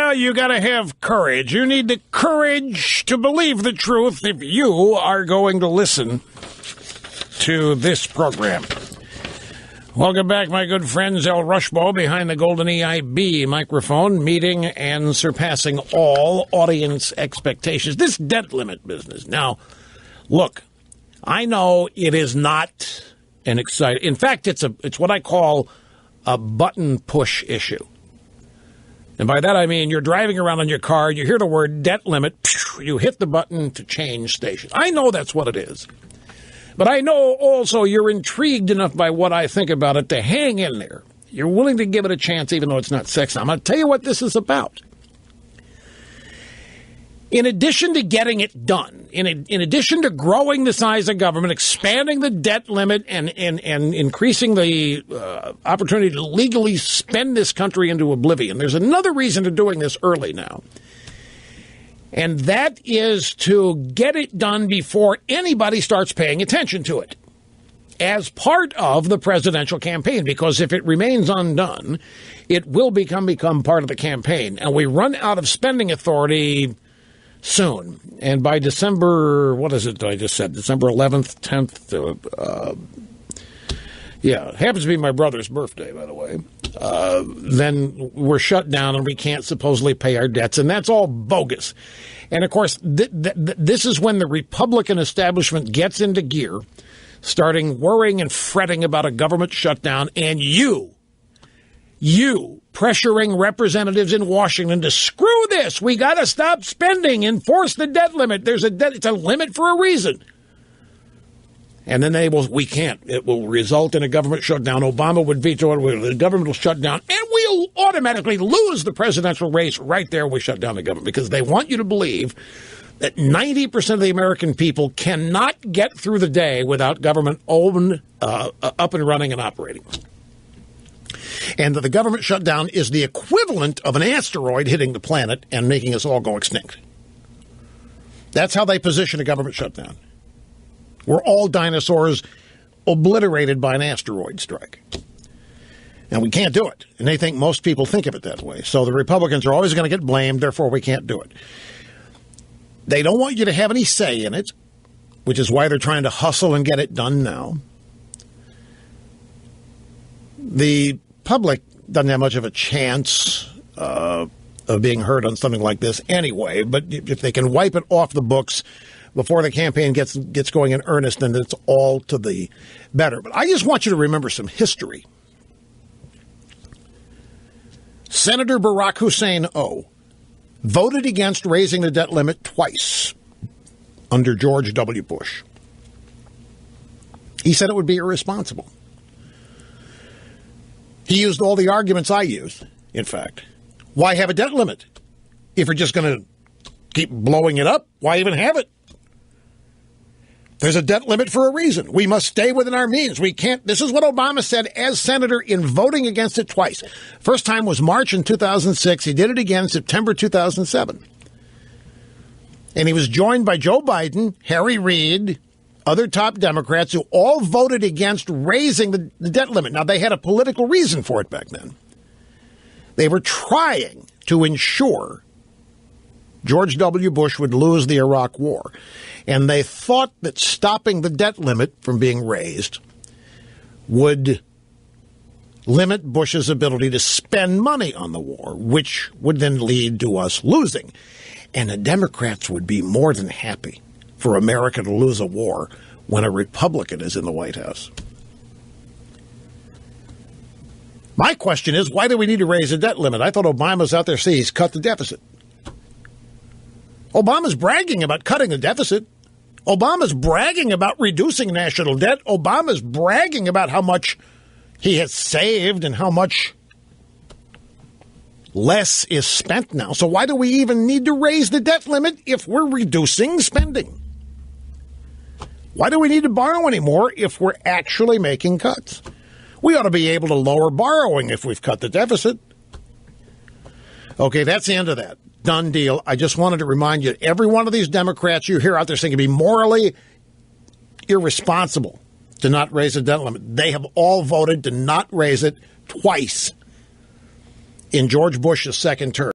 Well, you got to have courage. You need the courage to believe the truth if you are going to listen to this program. Welcome back, my good friends. El Rushbo behind the golden EIB microphone, meeting and surpassing all audience expectations. This debt limit business. Now, look, I know it is not an exciting. In fact, it's what I call a button push issue. And by that I mean you're driving around on your car, you hear the word debt limit, you hit the button to change station. I know that's what it is. But I know also you're intrigued enough by what I think about it to hang in there. You're willing to give it a chance even though it's not sexy. I'm going to tell you what this is about. In addition to getting it done, in addition to growing the size of government, expanding the debt limit, and increasing the opportunity to legally spend this country into oblivion, there's another reason to doing this early now. And that is to get it done before anybody starts paying attention to it as part of the presidential campaign, because if it remains undone, it will become part of the campaign. And we run out of spending authority soon. And by December, what is it I just said? December 11th, 10th? Yeah, it happens to be my brother's birthday, by the way. Then we're shut down and we can't supposedly pay our debts, and that's all bogus. And, of course, this is when the Republican establishment gets into gear, starting worrying and fretting about a government shutdown, and you pressuring representatives in Washington to screw this. We got to stop spending, enforce the debt limit. It's a limit for a reason. And then we can't. It will result in a government shutdown. Obama would veto it. The government will shut down. And we'll automatically lose the presidential race right there. We shut down the government because they want you to believe that 90% of the American people cannot get through the day without government up and running and operating. And that the government shutdown is the equivalent of an asteroid hitting the planet and making us all go extinct. That's how they position a government shutdown. We're all dinosaurs obliterated by an asteroid strike. And we can't do it. And they think most people think of it that way. So the Republicans are always going to get blamed, therefore we can't do it. They don't want you to have any say in it, which is why they're trying to hustle and get it done now. The public doesn't have much of a chance of being heard on something like this anyway, but if they can wipe it off the books before the campaign gets going in earnest, then it's all to the better. But I just want you to remember some history. Senator Barack Hussein voted against raising the debt limit twice under George W. Bush. He said it would be irresponsible. He used all the arguments I used, in fact. Why have a debt limit? If you're just going to keep blowing it up, why even have it? There's a debt limit for a reason. We must stay within our means. We can't. This is what Obama said as senator in voting against it twice. First time was March in 2006. He did it again September 2007. And he was joined by Joe Biden, Harry Reid, other top Democrats who all voted against raising the debt limit. Now, they had a political reason for it back then. They were trying to ensure George W. Bush would lose the Iraq War. And they thought that stopping the debt limit from being raised would limit Bush's ability to spend money on the war, which would then lead to us losing. And the Democrats would be more than happy for America to lose a war when a Republican is in the White House. My question is, why do we need to raise the debt limit? I thought Obama's out there saying he's cut the deficit. Obama's bragging about cutting the deficit. Obama's bragging about reducing national debt. Obama's bragging about how much he has saved and how much less is spent now. So why do we even need to raise the debt limit if we're reducing spending? Why do we need to borrow anymore if we're actually making cuts? We ought to be able to lower borrowing if we've cut the deficit. Okay, that's the end of that. Done deal. I just wanted to remind you, every one of these Democrats you hear out there saying it'd be morally irresponsible to not raise the debt limit. They have all voted to not raise it twice in George Bush's second term.